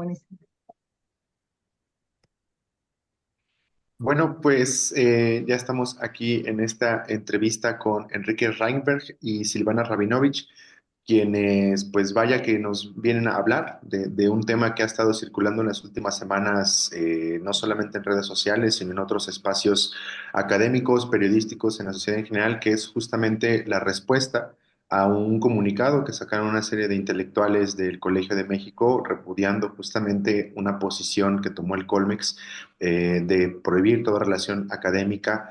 buenísimo. Bueno, pues ya estamos aquí en esta entrevista con Enrique Reinberg y Silvana Rabinovich, quienes pues vaya que nos vienen a hablar de un tema que ha estado circulando en las últimas semanas, no solamente en redes sociales, sino en otros espacios académicos, periodísticos, en la sociedad en general, que es justamente la respuesta a un comunicado que sacaron una serie de intelectuales del Colegio de México repudiando justamente una posición que tomó el Colmex de prohibir toda relación académica,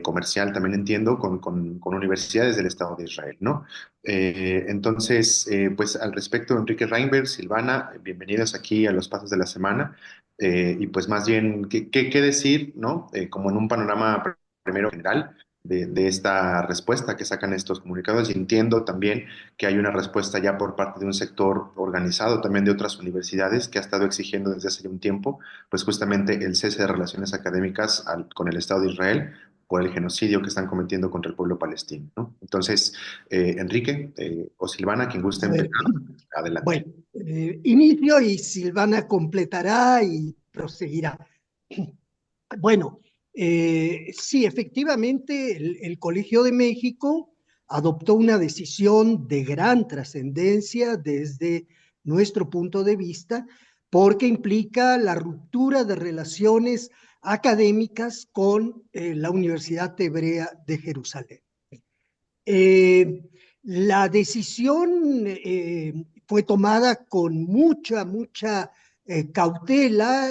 comercial, también entiendo, con universidades del Estado de Israel, ¿no? Entonces, pues al respecto, Enrique Reinberg, Silvana, bienvenidos aquí a los Pasos de la Semana. Y pues más bien, ¿qué decir, ¿no? Como en un panorama primero general de esta respuesta que sacan estos comunicados. Y entiendo también que hay una respuesta ya por parte de un sector organizado, también de otras universidades, que ha estado exigiendo desde hace ya un tiempo pues justamente el cese de relaciones académicas con el Estado de Israel por el genocidio que están cometiendo contra el pueblo palestino, ¿no? Entonces, Enrique o Silvana, quien guste A empezar, ver, adelante. bueno, inicio y Silvana completará y proseguirá. Bueno, sí, efectivamente, el Colegio de México adoptó una decisión de gran trascendencia desde nuestro punto de vista, porque implica la ruptura de relaciones académicas con la Universidad Hebrea de Jerusalén. Eh, la decisión fue tomada con mucha cautela,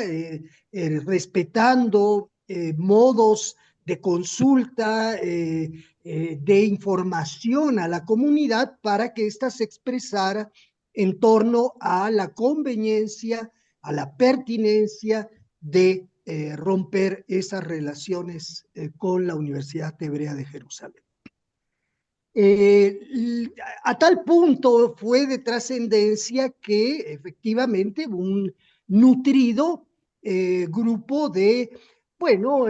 respetando modos de consulta, de información a la comunidad para que ésta se expresara en torno a la conveniencia, a la pertinencia de romper esas relaciones con la Universidad Hebrea de Jerusalén. A tal punto fue de trascendencia que efectivamente un nutrido grupo de, bueno,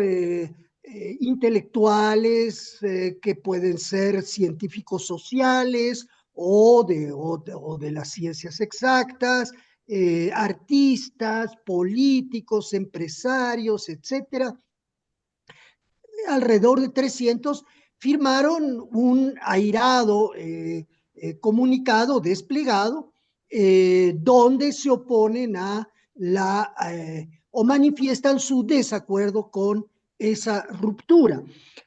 intelectuales que pueden ser científicos sociales o de las ciencias exactas, artistas, políticos, empresarios, etcétera, alrededor de 300 firmaron un airado comunicado desplegado donde se oponen a o manifiestan su desacuerdo con esa ruptura,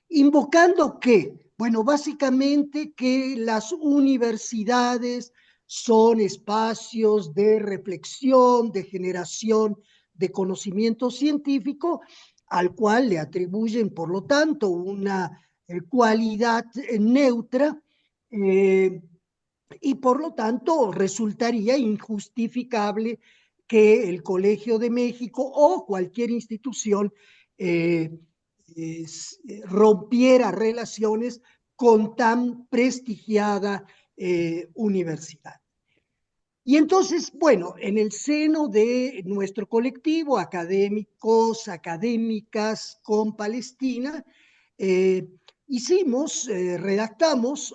invocando que, bueno, básicamente que las universidades son espacios de reflexión, de generación de conocimiento científico, al cual le atribuyen, por lo tanto, una cualidad neutra, eh, y por lo tanto resultaría injustificable que el Colegio de México o cualquier institución eh, rompiera relaciones con tan prestigiada universidad. Y entonces, bueno, en el seno de nuestro colectivo, académicos, académicas con Palestina, eh, redactamos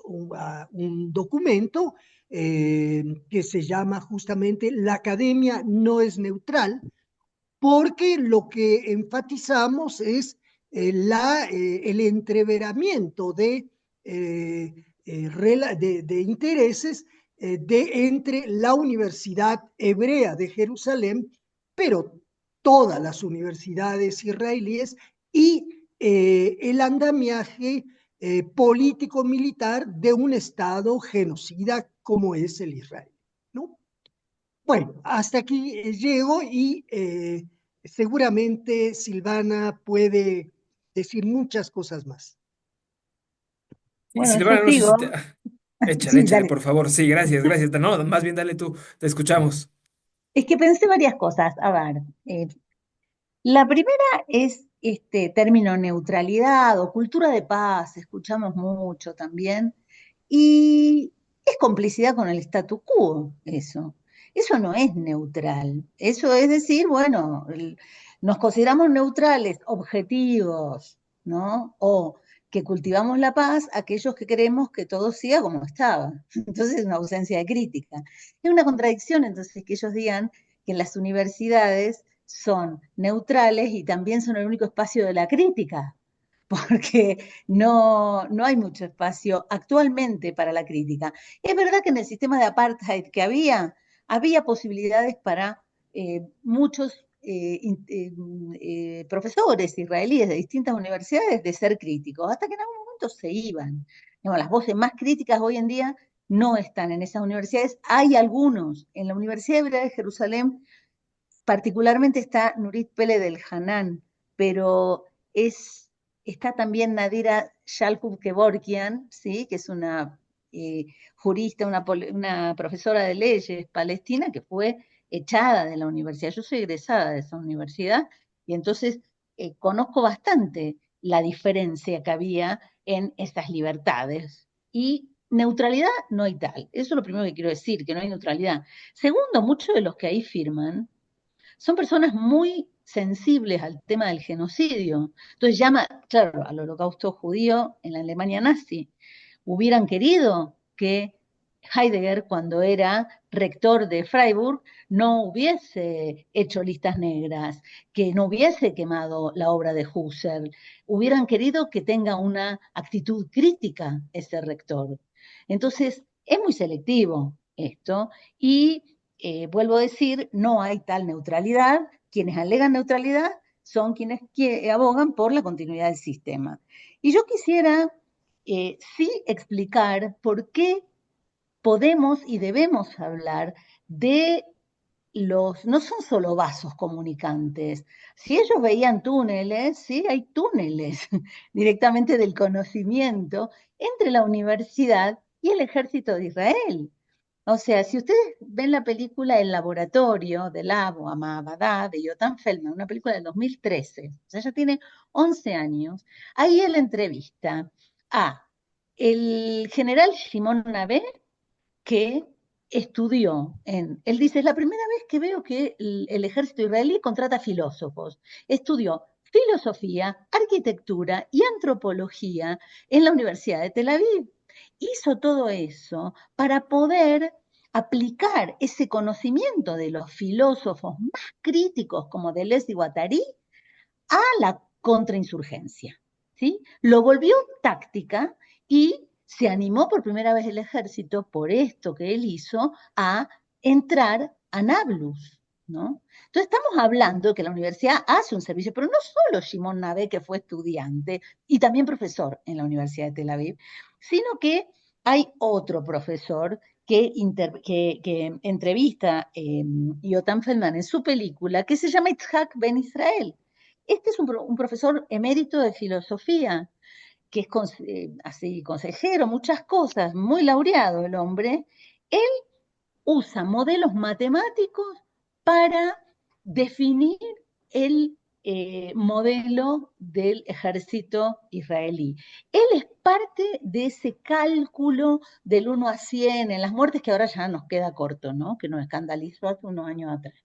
un documento que se llama justamente La Academia no es neutral, porque lo que enfatizamos es el entreveramiento de intereses entre la Universidad Hebrea de Jerusalén, pero todas las universidades israelíes y el andamiaje político-militar de un Estado genocida como es el Israel, ¿no? Bueno, hasta aquí llego y seguramente Silvana puede decir muchas cosas más. Sí, Bueno, yo Silvana, no sé si te... sigo. Échale, Sí, échale, dale. por favor. Sí, gracias, gracias. No, más bien dale tú, te escuchamos. Es que pensé varias cosas. A ver, la primera es este término neutralidad o cultura de paz, escuchamos mucho también, y es complicidad con el statu quo, eso. Eso no es neutral. Eso es decir, bueno, nos consideramos neutrales, objetivos, ¿no? O que cultivamos la paz, aquellos que queremos que todo siga como estaba. Entonces es una ausencia de crítica. Es una contradicción entonces que ellos digan que las universidades son neutrales y también son el único espacio de la crítica, porque no hay mucho espacio actualmente para la crítica. Es verdad que en el sistema de apartheid que había posibilidades para muchos profesores israelíes de distintas universidades de ser críticos, hasta que en algún momento se iban. Digamos, las voces más críticas hoy en día no están en esas universidades. Hay algunos. En la Universidad Hebrea de Jerusalén particularmente está Nurit Pele del Hanan, pero está también Nadira Shalkub-Kevorkian, ¿sí? Que es una jurista, una profesora de leyes palestina que fue echada de la universidad. Yo soy egresada de esa universidad y entonces conozco bastante la diferencia que había en estas libertades. Y neutralidad no hay tal. Eso es lo primero que quiero decir, que no hay neutralidad. Segundo, muchos de los que ahí firman son personas muy sensibles al tema del genocidio. Entonces llama, claro, al holocausto judío en la Alemania nazi. Hubieran querido que Heidegger, cuando era rector de Freiburg, no hubiese hecho listas negras, que no hubiese quemado la obra de Husserl. Hubieran querido que tenga una actitud crítica ese rector. Entonces, es muy selectivo esto y vuelvo a decir, no hay tal neutralidad. Quienes alegan neutralidad son quienes abogan por la continuidad del sistema. Y yo quisiera sí explicar por qué podemos y debemos hablar de no son solo vasos comunicantes. Si ellos veían túneles, sí, hay túneles directamente del conocimiento entre la universidad y el ejército de Israel. O sea, si ustedes ven la película El Laboratorio de Lab o Amabadá de Yotam Feldman, una película del 2013, o sea, ya tiene 11 años, ahí él entrevista a el general Shimon Nabé, que él dice, es la primera vez que veo que el ejército israelí contrata filósofos. Estudió filosofía, arquitectura y antropología en la Universidad de Tel Aviv. Hizo todo eso para poder aplicar ese conocimiento de los filósofos más críticos como Deleuze y Guattari a la contrainsurgencia, ¿sí? Lo volvió táctica y se animó por primera vez el ejército, por esto que él hizo, a entrar a Nablus, ¿no? Entonces estamos hablando de que la universidad hace un servicio, pero no solo Shimon Nabé, que fue estudiante y también profesor en la Universidad de Tel Aviv, sino que hay otro profesor que entrevista Yotam Feldman en su película, que se llama Itzhak Ben Israel. Este es un profesor emérito de filosofía, que es así consejero, muchas cosas, muy laureado el hombre. Él usa modelos matemáticos para definir el modelo del ejército israelí. Él es parte de ese cálculo del 1 a 100 en las muertes, que ahora ya nos queda corto, ¿no? Que nos escandalizó hace unos años atrás.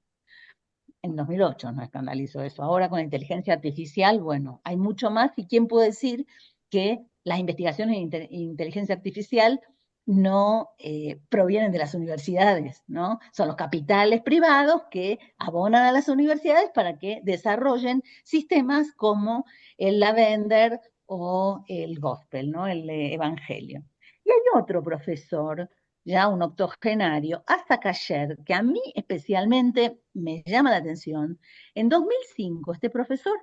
En 2008 no escandalizó eso. Ahora con la inteligencia artificial, bueno, hay mucho más. ¿Y quién puede decir que las investigaciones en inteligencia artificial no provienen de las universidades, ¿no? Son los capitales privados que abonan a las universidades para que desarrollen sistemas como el Lavender o el Gospel, ¿no? El Evangelio. Y hay otro profesor, ya un octogenario, hasta Kasher, que a mí especialmente me llama la atención. En 2005, este profesor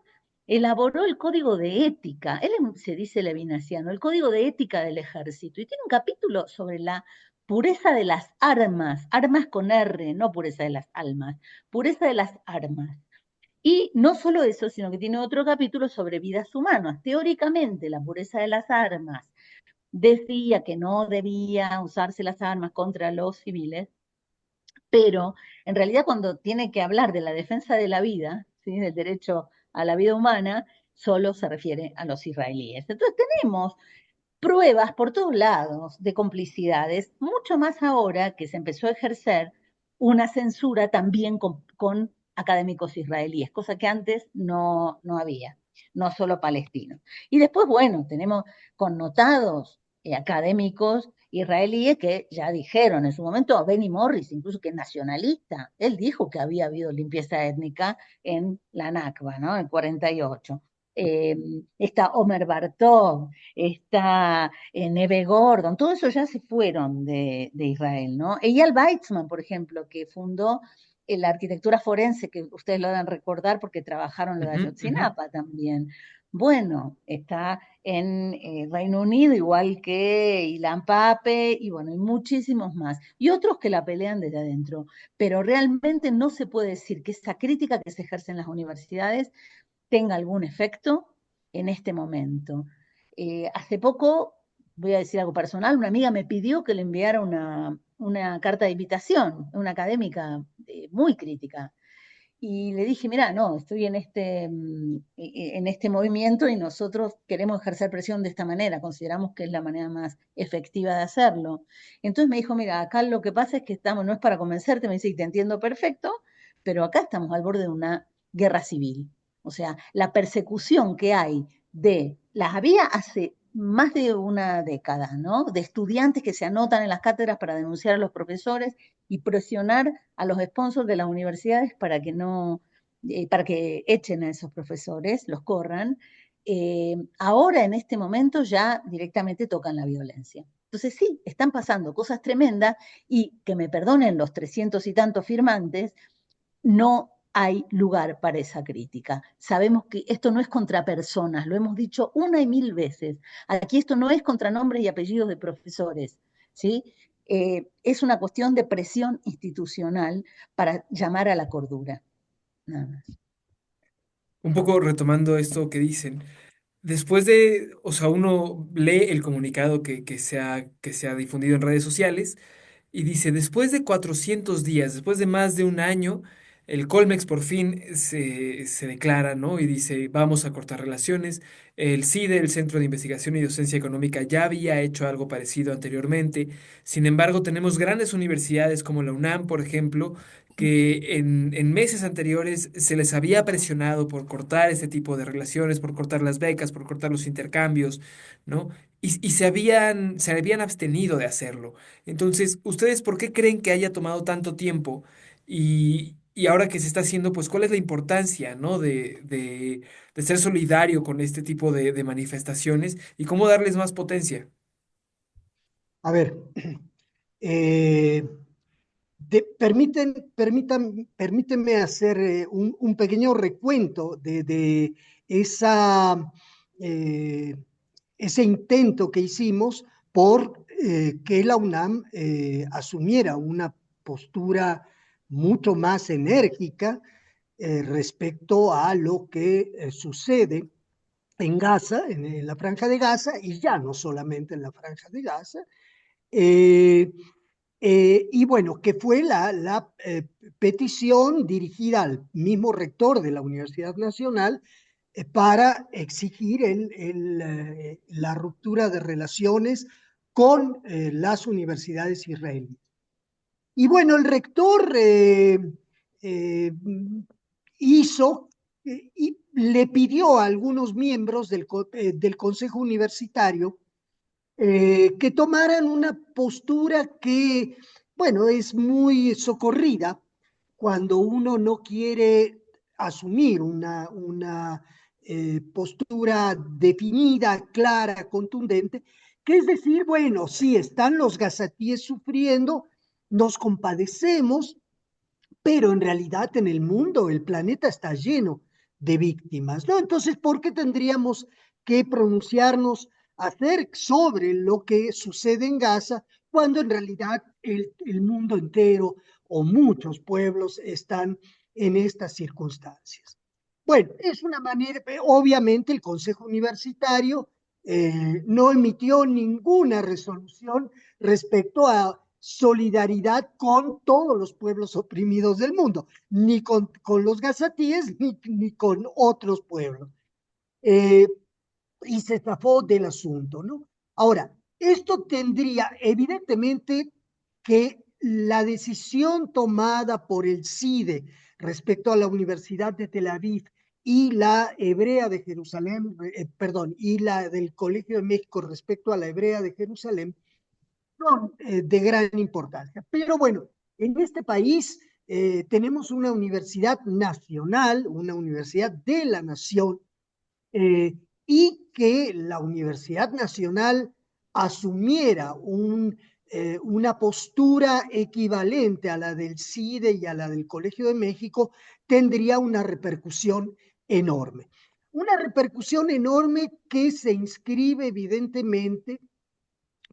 elaboró el código de ética, él se dice levinasiano, el código de ética del ejército, y tiene un capítulo sobre la pureza de las armas, armas con R, no pureza de las almas, pureza de las armas. Y no solo eso, sino que tiene otro capítulo sobre vidas humanas. Teóricamente, la pureza de las armas decía que no debía usarse las armas contra los civiles, pero en realidad cuando tiene que hablar de la defensa de la vida, ¿sí? Del derecho a la vida humana, solo se refiere a los israelíes. Entonces tenemos pruebas por todos lados de complicidades, mucho más ahora que se empezó a ejercer una censura también con académicos israelíes, cosa que antes no había, no solo palestinos. Y después, bueno, tenemos connotados académicos israelíes que ya dijeron en su momento, Benny Morris, incluso que es nacionalista, él dijo que había habido limpieza étnica en la Nakba, ¿no? En 48. Está Omer Bartov, está Neve Gordon, todo eso ya se fueron de Israel, ¿no? Eyal Weizman, por ejemplo, que fundó la arquitectura forense, que ustedes lo deben recordar porque trabajaron lo de Ayotzinapa también. Bueno, está en Reino Unido, igual que Ilan Pape, y bueno, y muchísimos más. Y otros que la pelean desde adentro. Pero realmente no se puede decir que esa crítica que se ejerce en las universidades tenga algún efecto en este momento. Hace poco, voy a decir algo personal, una amiga me pidió que le enviara una carta de invitación, una académica muy crítica. Y le dije, mira, no, estoy en este movimiento y nosotros queremos ejercer presión de esta manera, consideramos que es la manera más efectiva de hacerlo. Entonces me dijo, mira, acá lo que pasa es que estamos, no es para convencerte, me dice, y te entiendo perfecto, pero acá estamos al borde de una guerra civil. O sea, la persecución que hay las había hace más de una década, ¿no? De estudiantes que se anotan en las cátedras para denunciar a los profesores y presionar a los sponsors de las universidades para que no, para que echen a esos profesores, los corran. Ahora en este momento ya directamente tocan la violencia. Entonces sí, están pasando cosas tremendas y que me perdonen los 300 y tantos firmantes, no hay lugar para esa crítica. Sabemos que esto no es contra personas, lo hemos dicho una y mil veces. Aquí esto no es contra nombres y apellidos de profesores, ¿sí? Es una cuestión de presión institucional para llamar a la cordura. Nada más. Un poco retomando esto que dicen. Después de, o sea, uno lee el comunicado que se ha difundido en redes sociales y dice, después de 400 días, después de más de un año, el Colmex por fin se declara, ¿no? Y dice, vamos a cortar relaciones. El CIDE, el Centro de Investigación y Docencia Económica, ya había hecho algo parecido anteriormente. Sin embargo, tenemos grandes universidades como la UNAM, por ejemplo, que en meses anteriores se les había presionado por cortar este tipo de relaciones, por cortar las becas, por cortar los intercambios, ¿no? Y se habían abstenido de hacerlo. Entonces, ¿ustedes por qué creen que haya tomado tanto tiempo? Y ahora que se está haciendo, pues, ¿cuál es la importancia, ¿no? De ser solidario con este tipo de manifestaciones y cómo darles más potencia? A ver, eh, permítanme hacer un pequeño recuento de esa, eh, ese intento que hicimos por que la UNAM asumiera una postura mucho más enérgica respecto a lo que sucede en Gaza, en la franja de Gaza, y ya no solamente en la franja de Gaza. Eh, y bueno, que fue la petición dirigida al mismo rector de la Universidad Nacional para exigir la ruptura de relaciones con las universidades israelíes. Y bueno, el rector eh, hizo y le pidió a algunos miembros del Consejo Universitario que tomaran una postura que, bueno, es muy socorrida cuando uno no quiere asumir una postura definida, clara, contundente, que es decir, bueno, sí, están los gazatíes sufriendo, nos compadecemos, pero en realidad en el mundo, el planeta está lleno de víctimas, ¿no? Entonces, ¿por qué tendríamos que pronunciarnos sobre lo que sucede en Gaza cuando en realidad el mundo entero o muchos pueblos están en estas circunstancias? Bueno, es una manera, obviamente el Consejo Universitario no emitió ninguna resolución respecto a solidaridad con todos los pueblos oprimidos del mundo, ni con los gazatíes ni con otros pueblos. Eh, y se zafó del asunto, ¿no? Ahora, esto tendría evidentemente que la decisión tomada por el CIDE respecto a la Universidad de Tel Aviv y la Hebrea de Jerusalén, perdón, y la del Colegio de México respecto a la Hebrea de Jerusalén, son de gran importancia. Pero bueno, en este país tenemos una universidad nacional, una universidad de la nación, eh, y que la Universidad Nacional asumiera una postura equivalente a la del CIDE y a la del Colegio de México, tendría una repercusión enorme. Una repercusión enorme que se inscribe evidentemente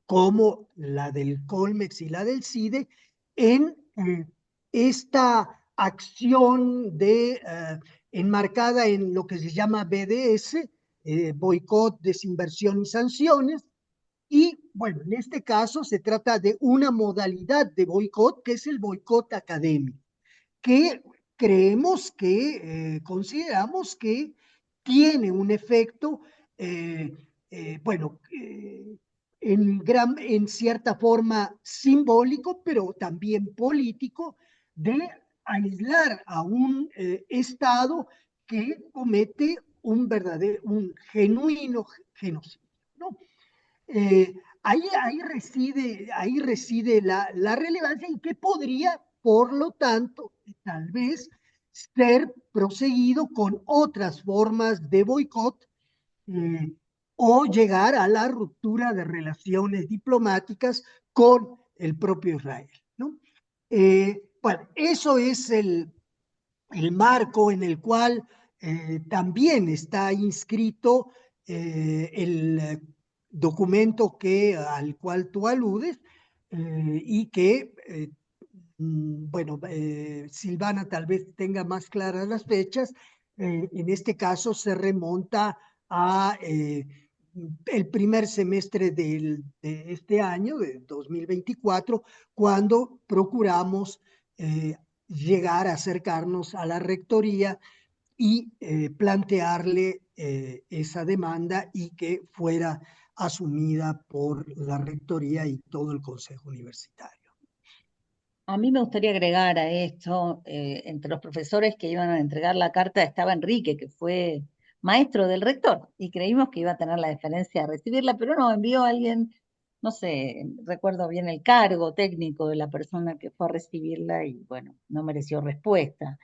como la del Colmex y la del CIDE en esta acción enmarcada en lo que se llama BDS, boicot, desinversión y sanciones. Y bueno, en este caso se trata de una modalidad de boicot que es el boicot académico, que creemos consideramos que tiene un efecto, eh, bueno, en cierta forma simbólico, pero también político, de aislar a un Estado que comete un genuino genocidio, ¿no? Ahí reside la relevancia y que podría, por lo tanto, tal vez ser proseguido con otras formas de boicot, eh, o llegar a la ruptura de relaciones diplomáticas con el propio Israel, ¿no? Bueno, eso es el marco en el cual también está inscrito el documento al cual tú aludes, y que, bueno, Silvana tal vez tenga más claras las fechas. En este caso se remonta a el primer semestre de este año, de 2024, cuando procuramos llegar a acercarnos a la rectoría y plantearle esa demanda y que fuera asumida por la rectoría y todo el consejo universitario. A mí me gustaría agregar a esto, entre los profesores que iban a entregar la carta estaba Enrique, que fue maestro del rector, y creímos que iba a tener la deferencia de recibirla, pero no, envió a alguien, no sé, recuerdo bien el cargo técnico de la persona que fue a recibirla y bueno, no mereció respuesta.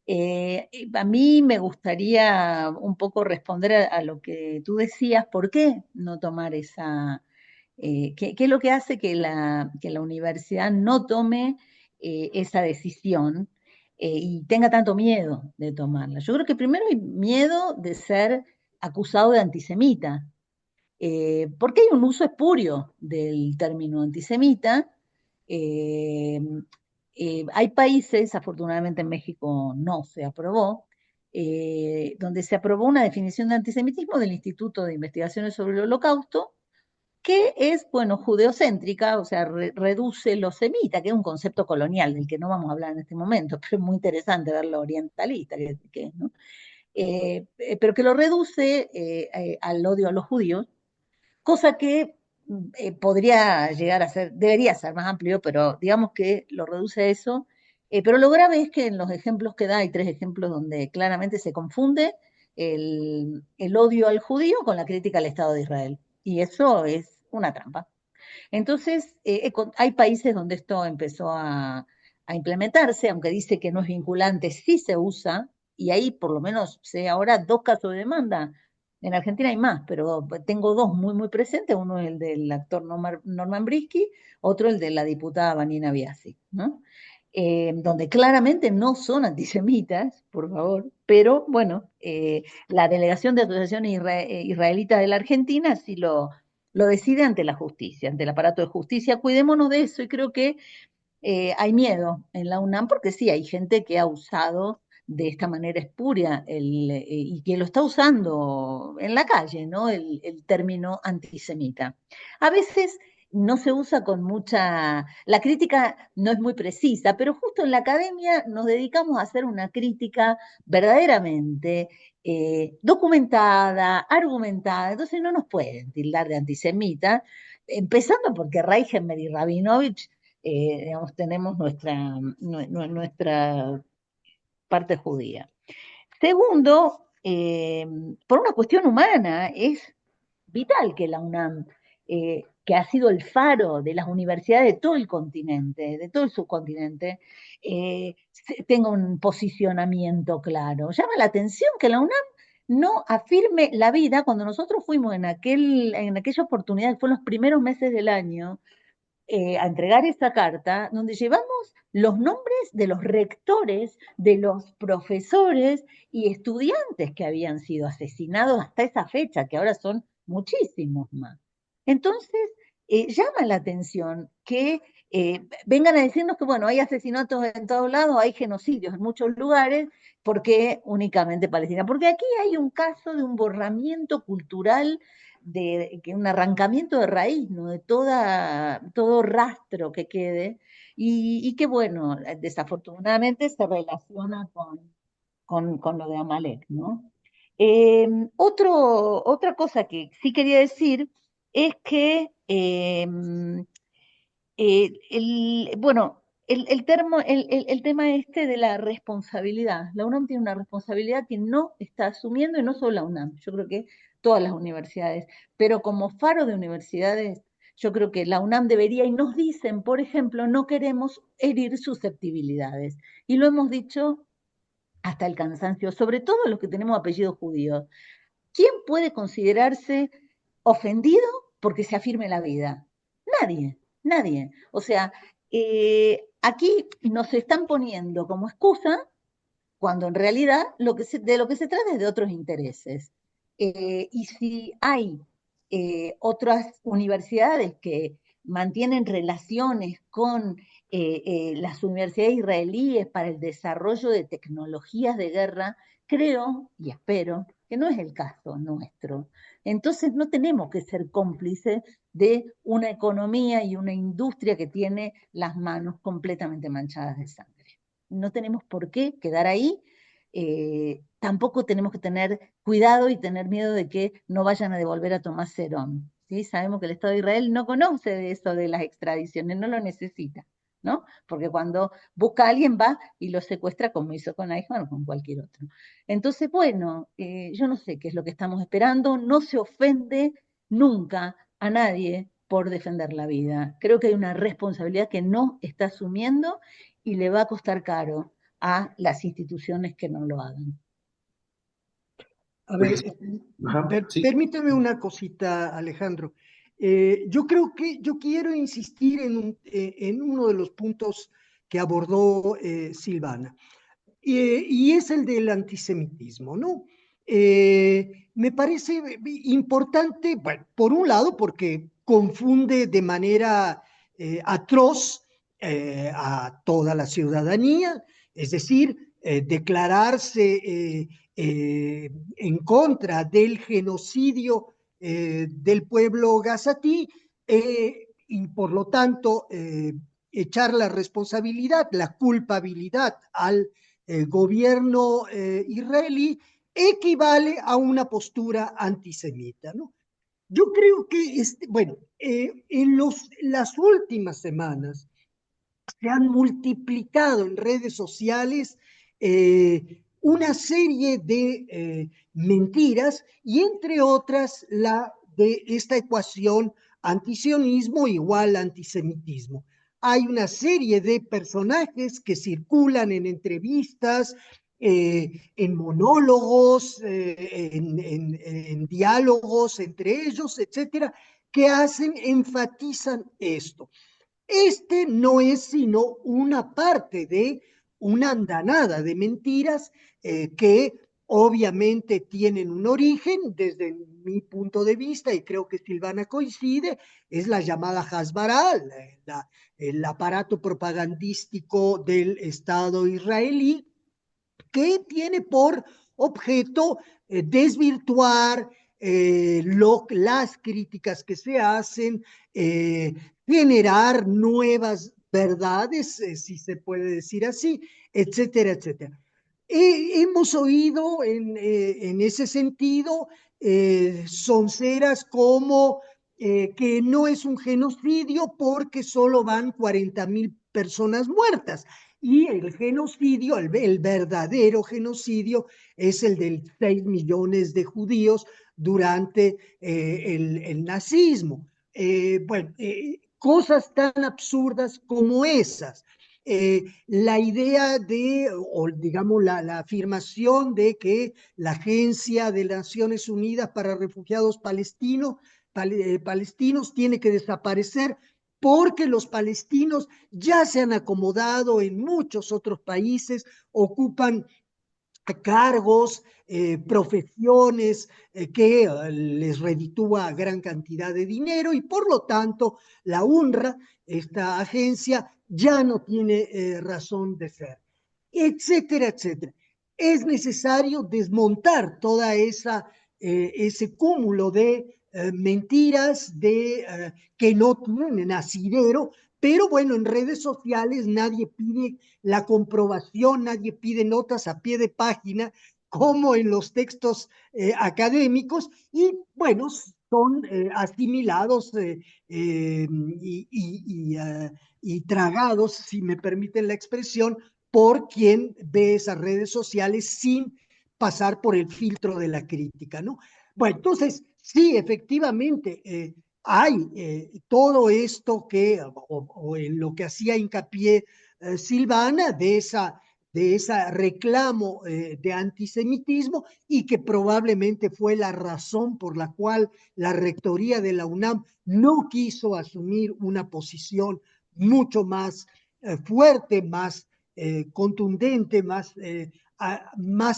A mí me gustaría un poco responder a lo que tú decías, ¿por qué no tomar esa, qué es lo que hace que la universidad no tome esa decisión y tenga tanto miedo de tomarla? Yo creo que primero hay miedo de ser acusado de antisemita, porque hay un uso espurio del término antisemita. eh, Hay países, afortunadamente en México no se aprobó, donde se aprobó una definición de antisemitismo del Instituto de Investigaciones sobre el Holocausto, que es, bueno, judeocéntrica, o sea, reduce lo semita, que es un concepto colonial del que no vamos a hablar en este momento, pero es muy interesante ver lo orientalista que es, ¿no? Pero que lo reduce al odio a los judíos, cosa que podría llegar a ser, debería ser más amplio, pero digamos que lo reduce a eso. Pero lo grave es que en los ejemplos que da, hay tres ejemplos donde claramente se confunde el odio al judío con la crítica al Estado de Israel. Y eso es una trampa. Entonces, hay países donde esto empezó a implementarse, aunque dice que no es vinculante, sí se usa, y ahí por lo menos sé ahora dos casos de demanda. En Argentina hay más, pero tengo dos muy, muy presentes. Uno es el del actor Norman Brisky, otro el de la diputada Vanina Biasi, ¿no? Donde claramente no son antisemitas, por favor, pero bueno, la Delegación de Asociación Israelita de la Argentina sí lo decide ante la justicia, ante el aparato de justicia. Cuidémonos de eso y creo que hay miedo en la UNAM porque sí, hay gente que ha usado de esta manera espuria y que lo está usando en la calle, ¿no? El término antisemita. A veces no se usa con mucha... La crítica no es muy precisa, pero justo en la academia nos dedicamos a hacer una crítica verdaderamente documentada, argumentada, entonces no nos pueden tildar de antisemita, empezando porque Reichenberg y Rabinovich, digamos, tenemos nuestra parte judía. Segundo, por una cuestión humana, es vital que la UNAM que ha sido el faro de las universidades de todo el continente, de todo el subcontinente, tenga un posicionamiento claro. Llama la atención que la UNAM no afirme la vida. Cuando nosotros fuimos en aquella oportunidad, que fue en los primeros meses del año, a entregar esa carta, donde llevamos los nombres de los rectores, de los profesores y estudiantes que habían sido asesinados hasta esa fecha, que ahora son muchísimos más. Entonces, llama la atención que vengan a decirnos que, bueno, hay asesinatos en todos lados, hay genocidios en muchos lugares, ¿por qué únicamente Palestina? Porque aquí hay un caso de un borramiento cultural, de un arrancamiento de raíz, ¿no? De todo rastro que quede, y que, bueno, desafortunadamente se relaciona con lo de Amalek, ¿no? Otra cosa que sí quería decir es que bueno, el tema este de la responsabilidad. La UNAM tiene una responsabilidad que no está asumiendo, y no solo la UNAM, yo creo que todas las universidades, pero como faro de universidades, yo creo que la UNAM debería, y nos dicen, por ejemplo, no queremos herir susceptibilidades. Y lo hemos dicho hasta el cansancio, sobre todo los que tenemos apellidos judíos. ¿Quién puede considerarse ofendido porque se afirme la vida? Nadie, nadie. O sea, aquí nos están poniendo como excusa cuando en realidad de lo que se trata es de otros intereses. Y si hay otras universidades que mantienen relaciones con las universidades israelíes para el desarrollo de tecnologías de guerra, creo y espero que no es el caso nuestro. Entonces no tenemos que ser cómplices de una economía y una industria que tiene las manos completamente manchadas de sangre. No tenemos por qué quedar ahí. Tampoco tenemos que tener cuidado y tener miedo de que no vayan a devolver a Tomás Herón. ¿Sí? Sabemos que el Estado de Israel no conoce de eso de las extradiciones, no lo necesita, ¿no? Porque cuando busca a alguien va y lo secuestra, como hizo con Eichmann o con cualquier otro. Entonces, bueno, yo no sé qué es lo que estamos esperando. No se ofende nunca a nadie por defender la vida. Creo que hay una responsabilidad que no está asumiendo y le va a costar caro a las instituciones que no lo hagan. A ver, Pues, ajá, sí. permíteme una cosita, Alejandro. Yo creo que yo quiero insistir en uno de los puntos que abordó Silvana, y es el del antisemitismo, ¿no? Me parece importante, bueno, por un lado, porque confunde de manera atroz a toda la ciudadanía, es decir, declararse en contra del genocidio del pueblo gazatí, y por lo tanto echar la responsabilidad, la culpabilidad al gobierno israelí, equivale a una postura antisemita, ¿no? Yo creo que, bueno, las últimas semanas se han multiplicado en redes sociales una serie de mentiras, y entre otras la de esta ecuación antisionismo igual antisemitismo. Hay una serie de personajes que circulan en entrevistas, en monólogos, en diálogos entre ellos, etcétera, que enfatizan esto. Este no es sino una parte de una andanada de mentiras que obviamente tienen un origen, desde mi punto de vista, y creo que Silvana coincide, es la llamada Hasbara, el aparato propagandístico del Estado israelí, que tiene por objeto desvirtuar las críticas que se hacen, eh, generar nuevas verdades, si se puede decir así, etcétera, etcétera. Hemos oído en ese sentido sonceras como que no es un genocidio porque solo van 40,000 personas muertas. Y el genocidio, el verdadero genocidio, es el de 6 millones de judíos durante el nazismo. bueno, cosas tan absurdas como esas. La idea de, o digamos, la afirmación de que la Agencia de Naciones Unidas para Refugiados Palestinos tiene que desaparecer porque los palestinos ya se han acomodado en muchos otros países, ocupan cargos, profesiones que les reditúa gran cantidad de dinero y por lo tanto la UNRWA, esta agencia, ya no tiene razón de ser, etcétera, etcétera. Es necesario desmontar toda ese cúmulo de mentiras que no tienen asidero, pero bueno, en redes sociales nadie pide la comprobación, nadie pide notas a pie de página como en los textos académicos y bueno, son asimilados y tragados, si me permiten la expresión, por quien ve esas redes sociales sin pasar por el filtro de la crítica, ¿no? Bueno, entonces, sí, efectivamente, hay todo esto o en lo que hacía hincapié Silvana, de ese reclamo de antisemitismo y que probablemente fue la razón por la cual la rectoría de la UNAM no quiso asumir una posición mucho más fuerte, más contundente, más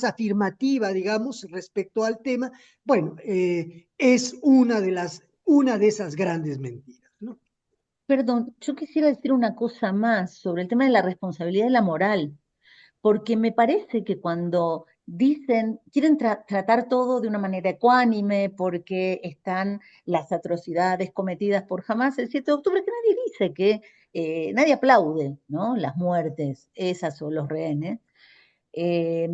afirmativa, digamos, respecto al tema. Bueno, es una de esas grandes mentiras, ¿no? Perdón, yo quisiera decir una cosa más sobre el tema de la responsabilidad y la moral, porque me parece que cuando dicen, quieren tratar todo de una manera ecuánime, porque están las atrocidades cometidas por Hamas el 7 de octubre, que nadie dice que, nadie aplaude, ¿no? Las muertes, esas o los rehenes. Eh,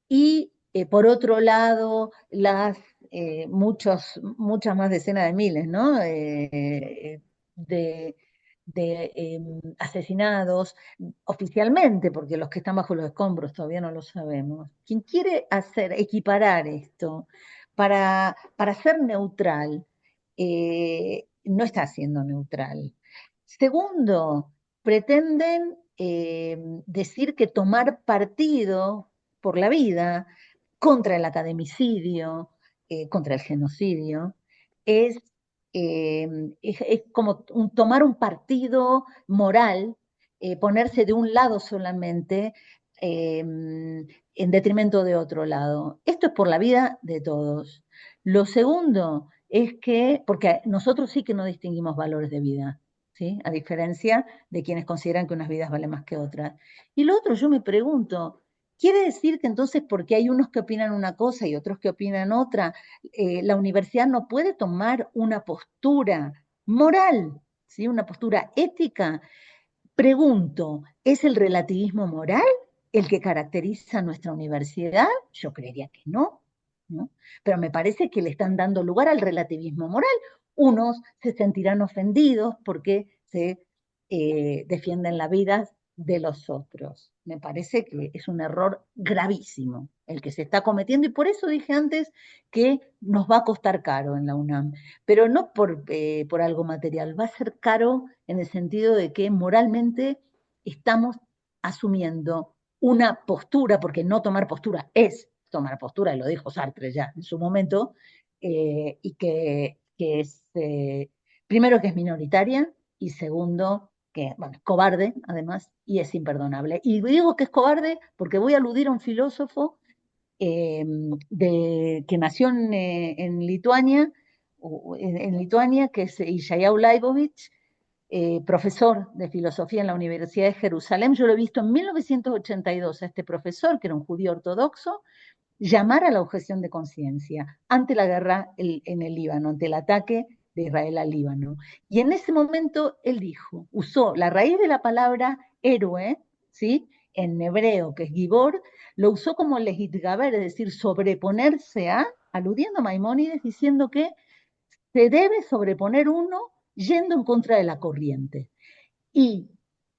y por otro lado, muchas más decenas de miles, ¿no? De, asesinados oficialmente, porque los que están bajo los escombros todavía no lo sabemos. Quien quiere equiparar esto para ser neutral, no está siendo neutral. Segundo, pretenden decir que tomar partido por la vida contra el academicidio, contra el genocidio, es, eh, es como tomar un partido moral, ponerse de un lado solamente en detrimento de otro lado. Esto es por la vida de todos. Lo segundo es que, porque nosotros sí que no distinguimos valores de vida, ¿sí? A diferencia de quienes consideran que unas vidas valen más que otras. Y lo otro, yo me pregunto, ¿quiere decir que entonces porque hay unos que opinan una cosa y otros que opinan otra, la universidad no puede tomar una postura moral, ¿sí? Una postura ética? Pregunto, ¿es el relativismo moral el que caracteriza a nuestra universidad? Yo creería que no, ¿no? Pero me parece que le están dando lugar al relativismo moral. Unos se sentirán ofendidos porque se defienden la vida de los otros. Me parece que es un error gravísimo el que se está cometiendo y por eso dije antes que nos va a costar caro en la UNAM, pero no por algo material, va a ser caro en el sentido de que moralmente estamos asumiendo una postura, porque no tomar postura es tomar postura, y lo dijo Sartre ya en su momento, y que es, primero, que es minoritaria, y segundo, que, bueno, es cobarde, además, y es imperdonable. Y digo que es cobarde porque voy a aludir a un filósofo que nació en Lituania, en Lituania, que es Yeshayahu Leibovich, profesor de filosofía en la Universidad de Jerusalén. Yo lo he visto en 1982 a este profesor, que era un judío ortodoxo, llamar a la objeción de conciencia ante la guerra en el Líbano, ante el ataque de Israel al Líbano. Y en ese momento él usó la raíz de la palabra héroe, ¿sí? En hebreo, que es gibor, lo usó como legitgaber, es decir, sobreponerse a, aludiendo a Maimónides, diciendo que se debe sobreponer uno yendo en contra de la corriente. Y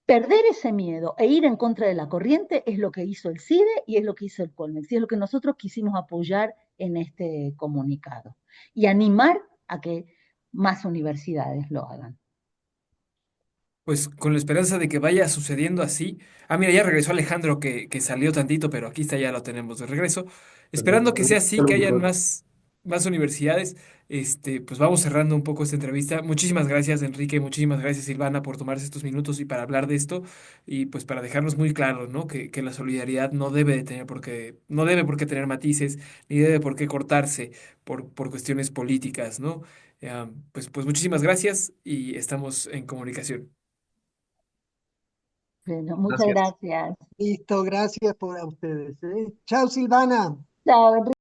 perder ese miedo e ir en contra de la corriente es lo que hizo el CIDE y es lo que hizo el Colmex, y es lo que nosotros quisimos apoyar en este comunicado. Y animar a que más universidades lo hagan. Pues con la esperanza de que vaya sucediendo así. Ah, mira, ya regresó Alejandro que salió tantito, pero aquí está, ya lo tenemos de regreso. Esperando que sea así, que hayan más universidades. Pues vamos cerrando un poco esta entrevista. Muchísimas gracias, Enrique, muchísimas gracias, Silvana, por tomarse estos minutos y para hablar de esto y pues para dejarnos muy claro, ¿no? Que la solidaridad no debe de tener no debe por qué tener matices, ni debe por qué cortarse por cuestiones políticas, ¿no? Pues muchísimas gracias y estamos en comunicación. Bueno, muchas Gracias. gracias. Listo, gracias por a ustedes. Chao, Silvana. Chao, Enrique.